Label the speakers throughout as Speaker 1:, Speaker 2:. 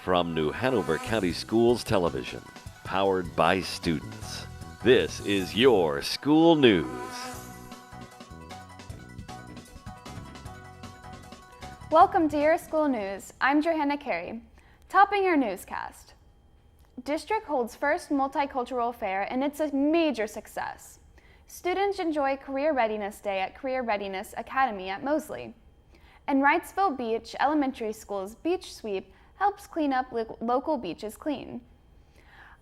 Speaker 1: From New Hanover County Schools Television, powered by students, this is your school news.
Speaker 2: Welcome to your school news. I'm Johanna Carey. Topping your newscast. District holds first Multicultural Fair and it's a major success. Students enjoy Career Readiness Day at Career Readiness Academy at Mosley. And Wrightsville Beach Elementary School's Beach Sweep helps clean up local beaches clean.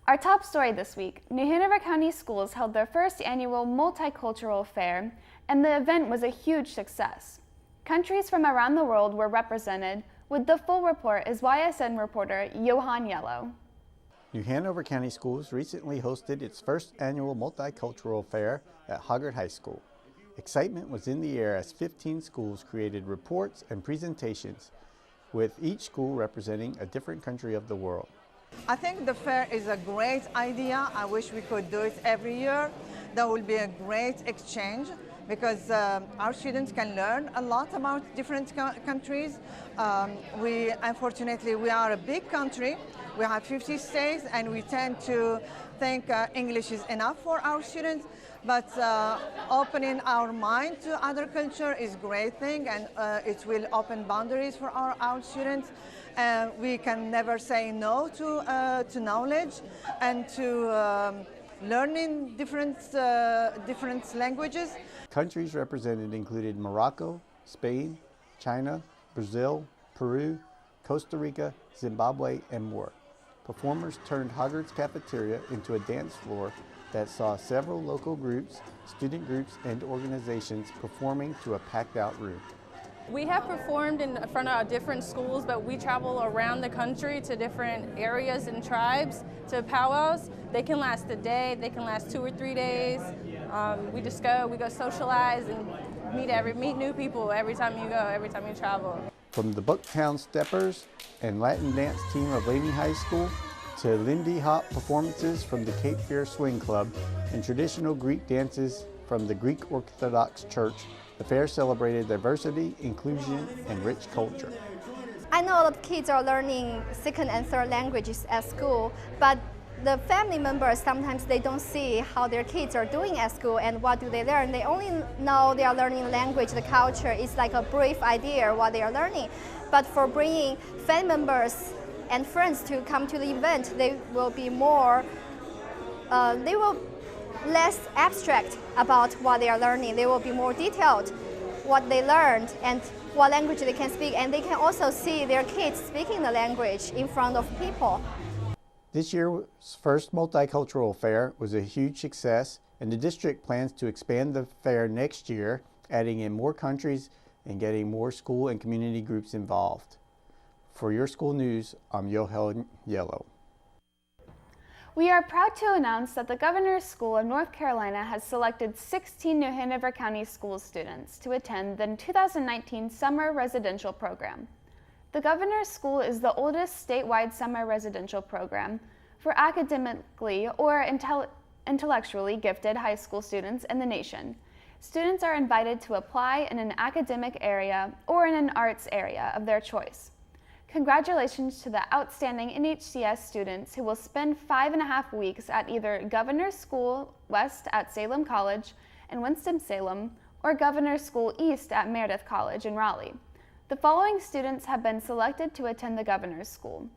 Speaker 2: Our top story this week, New Hanover County Schools held their first annual Multicultural Fair, and the event was a huge success. Countries from around the world were represented. With the full report is YSN reporter Johan Yellow.
Speaker 3: New Hanover County Schools recently hosted its first annual Multicultural Fair at Hoggard High School. Excitement was in the air as 15 schools created reports and presentations, with each school representing a different country of the world.
Speaker 4: I think the fair is a great idea. I wish we could do it every year. That will be a great exchange because our students can learn a lot about different countries. Unfortunately, we are a big country. We have 50 states and we tend to think English is enough for our students. But opening our mind to other culture is a great thing, and it will open boundaries for our students. We can never say no to knowledge and to learning different languages.
Speaker 3: Countries represented included Morocco, Spain, China, Brazil, Peru, Costa Rica, Zimbabwe, and more. Performers turned Hoggard's cafeteria into a dance floor that saw several local groups, student groups, and organizations performing to a packed-out room.
Speaker 5: We have performed in front of different schools, but we travel around the country to different areas and tribes to powwows. They can last a day, they can last 2 or 3 days. We go socialize and meet new people every time you travel.
Speaker 3: From the Bucktown Steppers and Latin dance team of Laney High School to Lindy Hop performances from the Cape Fear Swing Club and traditional Greek dances from the Greek Orthodox Church, the fair celebrated diversity, inclusion, and rich culture.
Speaker 6: I know a lot of kids are learning second and third languages at school, but the family members, sometimes they don't see how their kids are doing at school and what do they learn. They only know they are learning language, the culture. It's like a brief idea what they are learning. But for bringing family members and friends to come to the event, they will be less abstract about what they are learning. They will be more detailed what they learned and what language they can speak, and they can also see their kids speaking the language in front of people.
Speaker 3: This year's first Multicultural Fair was a huge success, and the district plans to expand the fair next year, adding in more countries and getting more school and community groups involved. For your school news, I'm Johan Yellow.
Speaker 2: We are proud to announce that the Governor's School of North Carolina has selected 16 New Hanover County School students to attend the 2019 Summer Residential Program. The Governor's School is the oldest statewide summer residential program for academically or intellectually gifted high school students in the nation. Students are invited to apply in an academic area or in an arts area of their choice. Congratulations to the outstanding NHCS students who will spend 5.5 weeks at either Governor's School West at Salem College in Winston-Salem or Governor's School East at Meredith College in Raleigh. The following students have been selected to attend the Governor's School.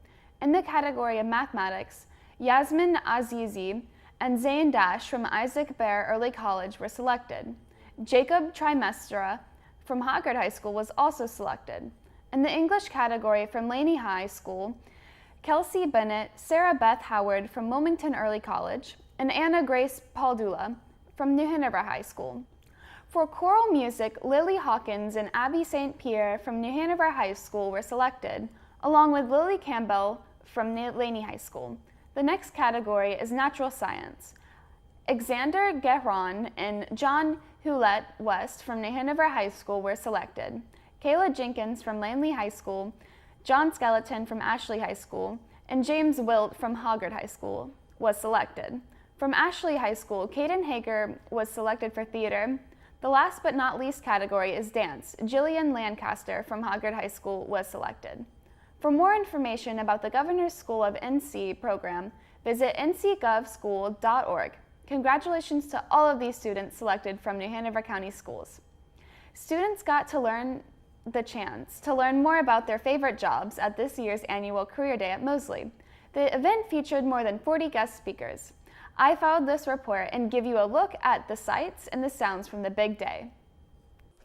Speaker 2: In the category of mathematics, Yasmin Azizi and Zayn Dash from Isaac Bear Early College were selected. Jacob Trimestra from Hoggard High School was also selected. In the English category from Laney High School, Kelsey Bennett, Sarah Beth Howard from Wilmington Early College, and Anna Grace Paldula from New Hanover High School. For choral music, Lily Hawkins and Abby St. Pierre from New Hanover High School were selected, along with Lily Campbell from Laney High School. The next category is natural science. Xander Guerron and John Hewlett West from New Hanover High School were selected. Kayla Jenkins from Lanley High School, John Skeleton from Ashley High School, and James Wilt from Hoggard High School was selected. From Ashley High School, Caden Hager was selected for theater. The last but not least category is dance. Jillian Lancaster from Hoggard High School was selected. For more information about the Governor's School of NC program, visit ncgovschool.org. Congratulations to all of these students selected from New Hanover County Schools. Students got the chance to learn more about their favorite jobs at this year's annual Career Day at Mosley. The event featured more than 40 guest speakers. I followed this report and give you a look at the sights and the sounds from the big day.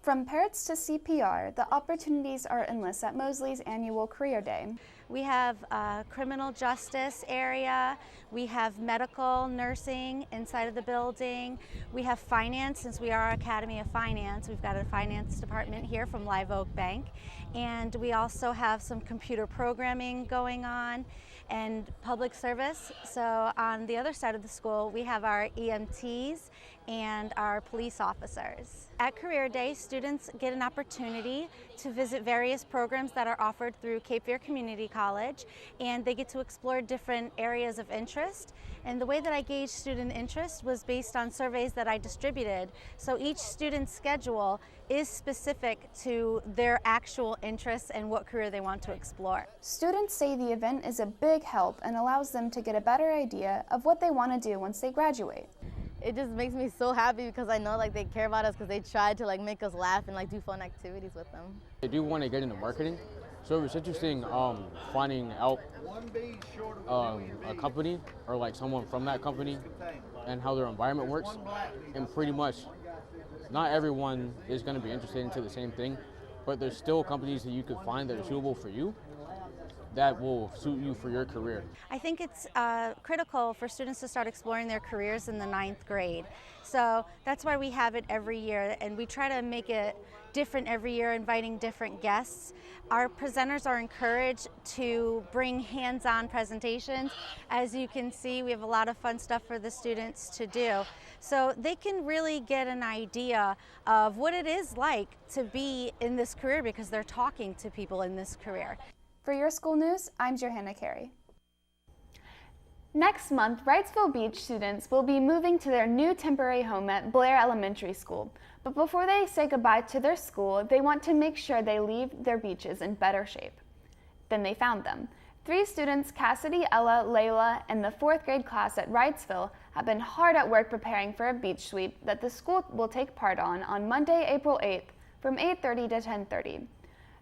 Speaker 2: From parrots to CPR, the opportunities are endless at Mosley's annual Career Day.
Speaker 7: We have a criminal justice area, we have medical, nursing inside of the building, we have finance, since we are Academy of Finance, we've got a finance department here from Live Oak Bank, and we also have some computer programming going on and public service. So on the other side of the school, we have our EMTs and our police officers. At Career Day, students get an opportunity to visit various programs that are offered through Cape Fear Community College, and they get to explore different areas of interest. And the way that I gauged student interest was based on surveys that I distributed. So each student's schedule is specific to their actual interests and what career they want to explore.
Speaker 2: Students say the event is a big help and allows them to get a better idea of what they want to do once they graduate.
Speaker 8: It just makes me so happy because I know they care about us because they try to make us laugh and do fun activities with them.
Speaker 9: I do want to get into marketing, so it was interesting finding out a company or someone from that company and how their environment works. And pretty much not everyone is going to be interested into the same thing, but there's still companies that you could find that are suitable for you, that will suit you for your career.
Speaker 7: I think it's critical for students to start exploring their careers in the 9th grade. So that's why we have it every year, and we try to make it different every year, inviting different guests. Our presenters are encouraged to bring hands-on presentations. As you can see, we have a lot of fun stuff for the students to do. So they can really get an idea of what it is like to be in this career because they're talking to people in this career.
Speaker 2: For Your School News, I'm Johanna Carey. Next month, Wrightsville Beach students will be moving to their new temporary home at Blair Elementary School. But before they say goodbye to their school, they want to make sure they leave their beaches in better shape. Then they found them. 3 students, Cassidy, Ella, Layla, and the 4th grade class at Wrightsville, have been hard at work preparing for a beach sweep that the school will take part on Monday, April 8th from 8:30 to 10:30.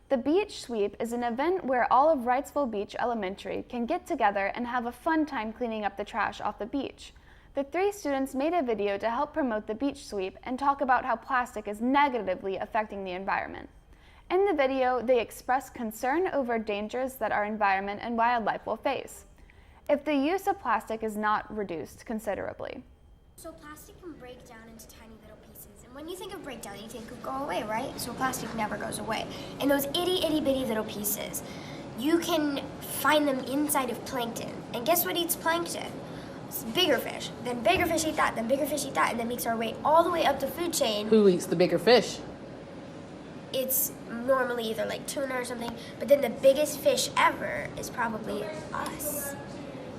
Speaker 2: The Beach Sweep is an event where all of Wrightsville Beach Elementary can get together and have a fun time cleaning up the trash off the beach. The 3 students made a video to help promote the beach sweep and talk about how plastic is negatively affecting the environment. In the video, they express concern over dangers that our environment and wildlife will face if the use of plastic is not reduced considerably.
Speaker 10: So plastic can break down into tiny little pieces. And when you think of breakdown, you think of go away, right? So plastic never goes away. And those itty bitty little pieces, you can find them inside of plankton. And guess what eats plankton? It's bigger fish. Then bigger fish eat that, then bigger fish eat that, and that makes our way all the way up the food chain.
Speaker 11: Who eats the bigger fish?
Speaker 10: It's normally either tuna or something, but then the biggest fish ever is probably us.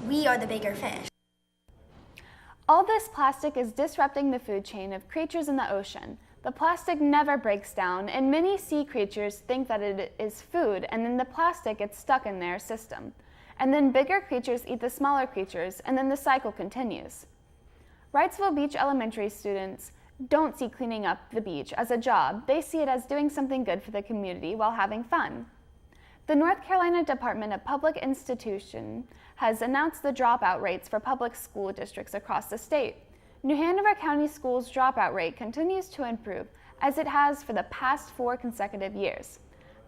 Speaker 10: We are the bigger fish.
Speaker 2: All this plastic is disrupting the food chain of creatures in the ocean. The plastic never breaks down, and many sea creatures think that it is food, and then the plastic gets stuck in their system. And then bigger creatures eat the smaller creatures, and then the cycle continues. Wrightsville Beach Elementary students don't see cleaning up the beach as a job. They see it as doing something good for the community while having fun. The North Carolina Department of Public Institution has announced the dropout rates for public school districts across the state. New Hanover County Schools' dropout rate continues to improve, as it has for the past 4 consecutive years.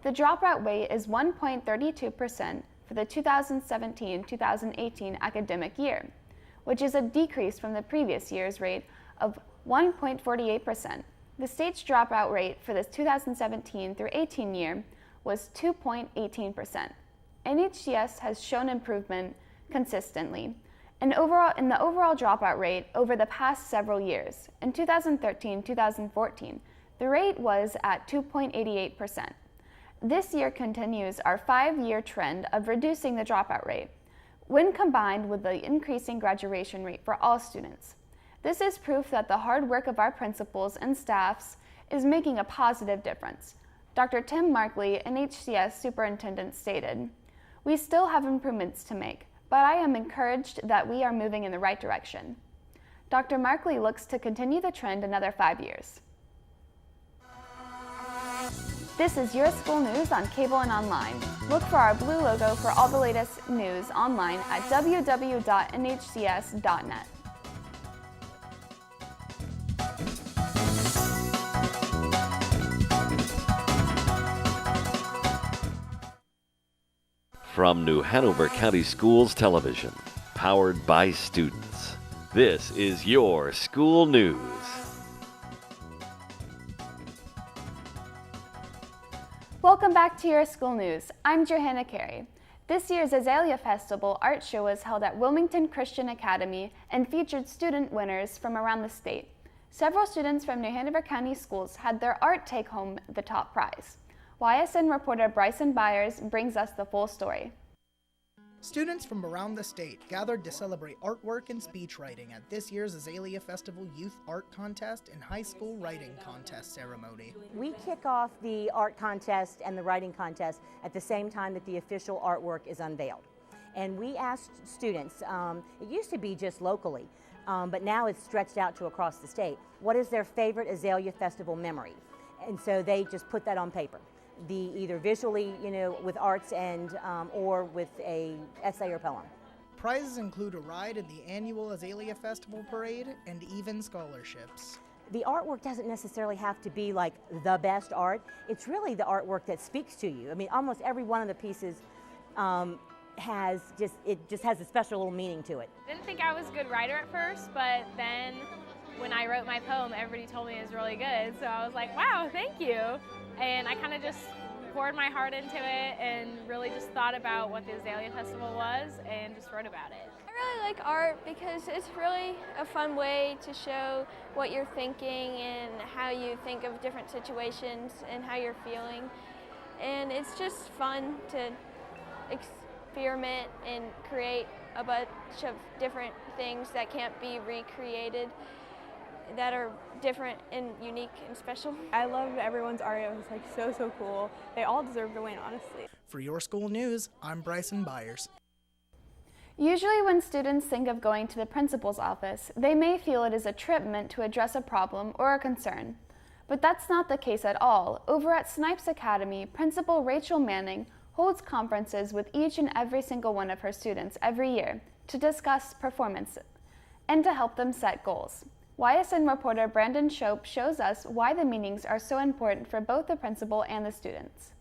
Speaker 2: The dropout rate is 1.32% for the 2017-2018 academic year, which is a decrease from the previous year's rate of 1.48%. The state's dropout rate for the 2017 through 18 year was 2.18%. NHCS has shown improvement consistently in the overall dropout rate over the past several years. In 2013-2014, the rate was at 2.88%. This year continues our 5-year trend of reducing the dropout rate, when combined with the increasing graduation rate for all students. This is proof that the hard work of our principals and staffs is making a positive difference. Dr. Tim Markley, NHCS superintendent, stated, We still have improvements to make, but I am encouraged that we are moving in the right direction. Dr. Markley looks to continue the trend another 5 years. This is your school news on cable and online. Look for our blue logo for all the latest news online at www.nhcs.net.
Speaker 1: From New Hanover County Schools Television, powered by students, this is your school news.
Speaker 2: Welcome back to your school news. I'm Johanna Carey. This year's Azalea Festival art show was held at Wilmington Christian Academy and featured student winners from around the state. Several students from New Hanover County Schools had their art take home the top prize. YSN reporter Bryson Byers brings us the full story.
Speaker 11: Students from around the state gathered to celebrate artwork and speech writing at this year's Azalea Festival Youth Art Contest and High School Writing Contest ceremony.
Speaker 12: We kick off the art contest and the writing contest at the same time that the official artwork is unveiled. And we asked students, it used to be just locally, but now it's stretched out to across the state, what is their favorite Azalea Festival memory? And so they just put that on paper. Either visually, with arts and or with a essay or poem.
Speaker 11: Prizes include a ride in the annual Azalea Festival Parade and even scholarships.
Speaker 12: The artwork doesn't necessarily have to be like the best art. It's really the artwork that speaks to you. I mean, almost every one of the pieces has a special little meaning to it.
Speaker 13: I didn't think I was a good writer at first, but then when I wrote my poem, everybody told me it was really good. So I was like, wow, thank you. And I kind of just poured my heart into it and really just thought about what the Azalea Festival was and just wrote about it.
Speaker 14: I really like art because it's really a fun way to show what you're thinking and how you think of different situations and how you're feeling. And it's just fun to experiment and create a bunch of different things that can't be recreated, that are different and unique and special.
Speaker 15: I love everyone's art. It was so cool. They all deserve to win, honestly.
Speaker 11: For your school news, I'm Bryson Byers.
Speaker 2: Usually when students think of going to the principal's office, they may feel it is a trip meant to address a problem or a concern. But that's not the case at all. Over at Snipes Academy, Principal Rachel Manning holds conferences with each and every single one of her students every year to discuss performance and to help them set goals. YSN reporter Brandon Shope shows us why the meetings are so important for both the principal and the students.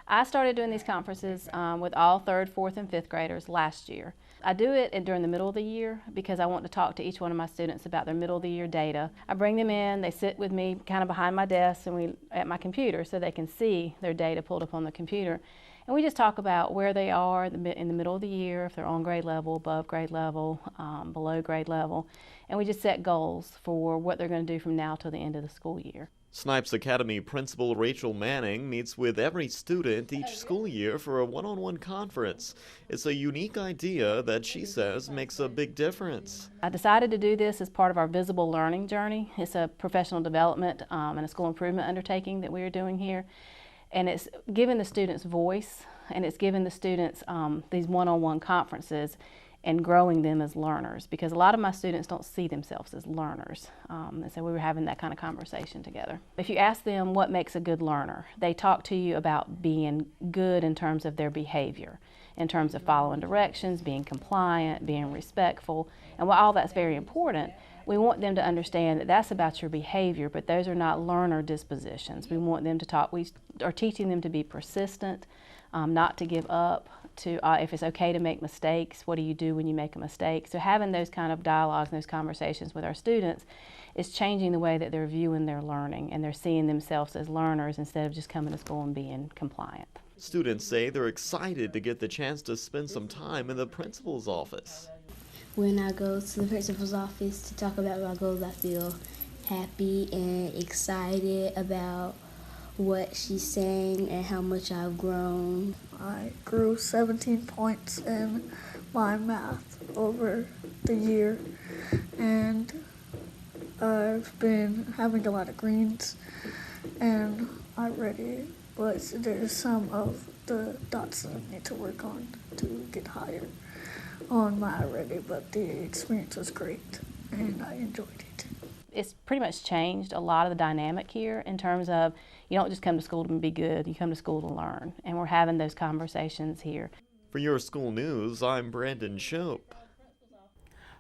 Speaker 16: I started doing these conferences with all 3rd, 4th, and 5th graders last year. I do it during the middle of the year because I want to talk to each one of my students about their middle of the year data. I bring them in, they sit with me kind of behind my desk and at my computer so they can see their data pulled up on the computer. And we just talk about where they are in the middle of the year, if they're on grade level, above grade level, below grade level. And we just set goals for what they're going to do from now till the end of the school year.
Speaker 17: Snipes Academy Principal Rachel Manning meets with every student each school year for a one-on-one conference. It's a unique idea that she says makes a big difference.
Speaker 16: I decided to do this as part of our visible learning journey. It's a professional development and a school improvement undertaking that we are doing here. And it's giving the students voice, and it's giving the students these one-on-one conferences and growing them as learners, because a lot of my students don't see themselves as learners. And so we were having that kind of conversation together. If you ask them what makes a good learner, they talk to you about being good in terms of their behavior, in terms of following directions, being compliant, being respectful. And while all that's very important, we want them to understand that that's about your behavior, but those are not learner dispositions. We want them to talk, we are teaching them to be persistent, not to give up, to if it's okay to make mistakes, what do you do when you make a mistake? So having those kind of dialogues and those conversations with our students is changing the way that they're viewing their learning, and they're seeing themselves as learners instead of just coming to school and being compliant.
Speaker 17: Students say they're excited to get the chance to spend some time in the principal's office.
Speaker 18: When I go to the principal's office to talk about my goals, I feel happy and excited about what she's saying and how much I've grown.
Speaker 19: I grew 17 points in my math over the year, and I've been having a lot of greens, and I read it, but there's some of the dots that I need to work on to get higher on my already, but the experience was great and I enjoyed it.
Speaker 16: It's pretty much changed a lot of the dynamic here in terms of you don't just come to school to be good, you come to school to learn, and we're having those conversations here.
Speaker 17: For your school news, I'm Brandon Shope.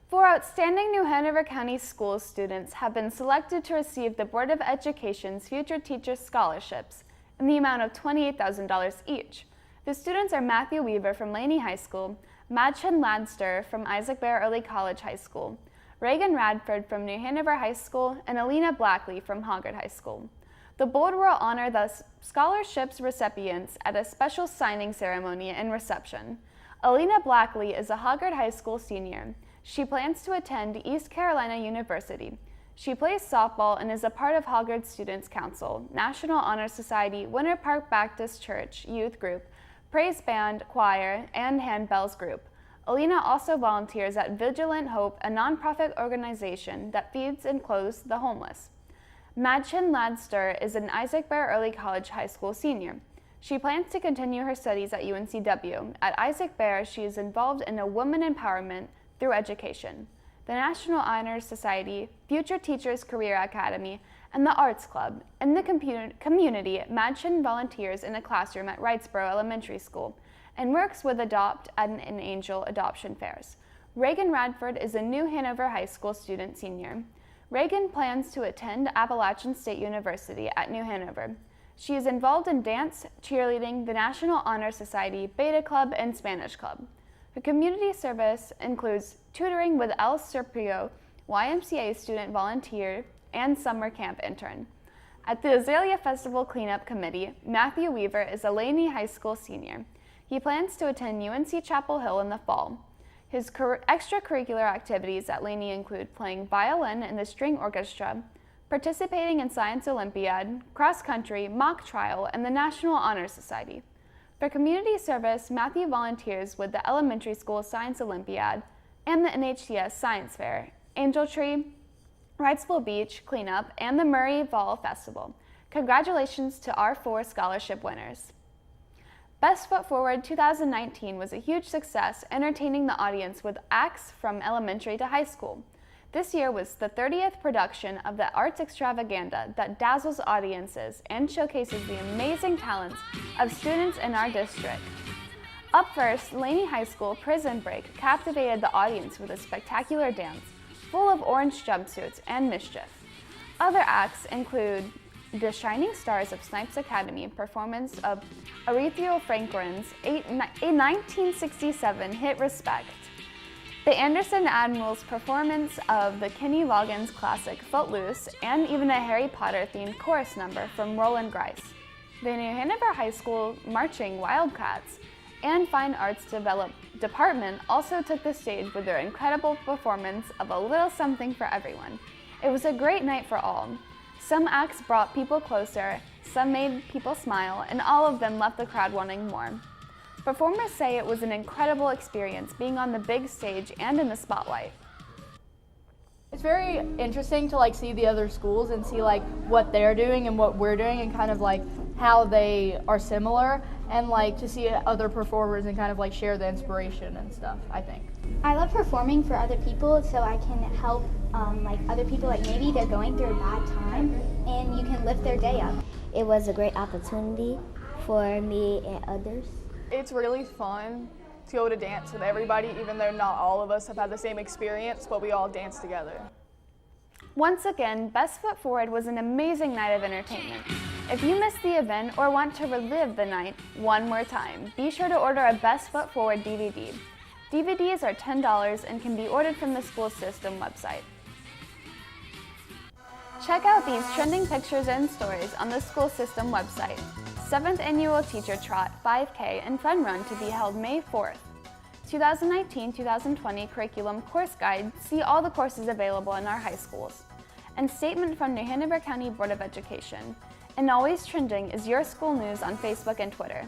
Speaker 2: 4 outstanding New Hanover County Schools students have been selected to receive the Board of Education's Future Teacher Scholarships in the amount of $28,000 each. The students are Matthew Weaver from Laney High School, Madchen Ladster from Isaac Bear Early College High School, Reagan Radford from New Hanover High School, and Alina Blackley from Hoggard High School. The board will honor the scholarships recipients at a special signing ceremony and reception. Alina Blackley is a Hoggard High School senior. She plans to attend East Carolina University. She plays softball and is a part of Hoggard Students Council, National Honor Society, Winter Park Baptist Church Youth Group, Praise Band, Choir, and Handbells Group. Alina also volunteers at Vigilant Hope, a nonprofit organization that feeds and clothes the homeless. Madchen Ladster is an Isaac Bear Early College High School senior. She plans to continue her studies at UNCW. At Isaac Bear, she is involved in a women empowerment through education, the National Honor Society, Future Teachers Career Academy, and the Arts Club. In the community, Madchen volunteers in a classroom at Wrightsboro Elementary School and works with Adopt and Angel adoption fairs. Reagan Radford is a New Hanover High School student senior. Reagan plans to attend Appalachian State University at New Hanover. She is involved in dance, cheerleading, the National Honor Society, Beta Club, and Spanish Club. Her community service includes tutoring with El Serpio, YMCA student volunteer, and summer camp intern. At the Azalea Festival Cleanup Committee, Matthew Weaver is a Laney High School senior. He plans to attend UNC Chapel Hill in the fall. His extracurricular activities at Laney include playing violin in the string orchestra, participating in Science Olympiad, cross-country, mock trial, and the National Honor Society. For community service, Matthew volunteers with the Elementary School Science Olympiad and the NHTS Science Fair, Angel Tree, Wrightsville Beach Cleanup, and the Murray Fall Festival. Congratulations to our 4 scholarship winners. Best Foot Forward 2019 was a huge success, entertaining the audience with acts from elementary to high school. This year was the 30th production of the Arts Extravaganza that dazzles audiences and showcases the amazing talents of students in our district. Up first, Laney High School Prison Break captivated the audience with a spectacular dance full of orange jumpsuits and mischief. Other acts include the Shining Stars of Snipes Academy performance of Aretha Franklin's 1967 hit Respect, the Anderson Admirals performance of the Kenny Loggins classic Footloose, and even a Harry Potter themed chorus number from Roland Grice. The New Hanover High School Marching Wildcats and Fine Arts Department also took the stage with their incredible performance of A Little Something for Everyone. It was a great night for all. Some acts brought people closer, some made people smile, and all of them left the crowd wanting more. Performers say it was an incredible experience being on the big stage and in the spotlight.
Speaker 20: It's very interesting to see the other schools and see what they're doing and what we're doing and kind of how they are similar, and to see other performers and kind of share the inspiration and stuff, I think.
Speaker 21: I love performing for other people so I can help other people, maybe they're going through a bad time and you can lift their day up.
Speaker 22: It was a great opportunity for me and others.
Speaker 15: It's really fun to go to dance with everybody, even though not all of us have had the same experience, but we all dance together.
Speaker 2: Once again, Best Foot Forward was an amazing night of entertainment. If you missed the event or want to relive the night one more time, be sure to order a Best Foot Forward DVD. DVDs are $10 and can be ordered from the school system website. Check out these trending pictures and stories on the school system website. 7th Annual Teacher Trot 5K and Fun Run to be held May 4th. 2019-2020 Curriculum Course Guide, see all the courses available in our high schools. And statement from New Hanover County Board of Education. And always trending is your school news on Facebook and Twitter.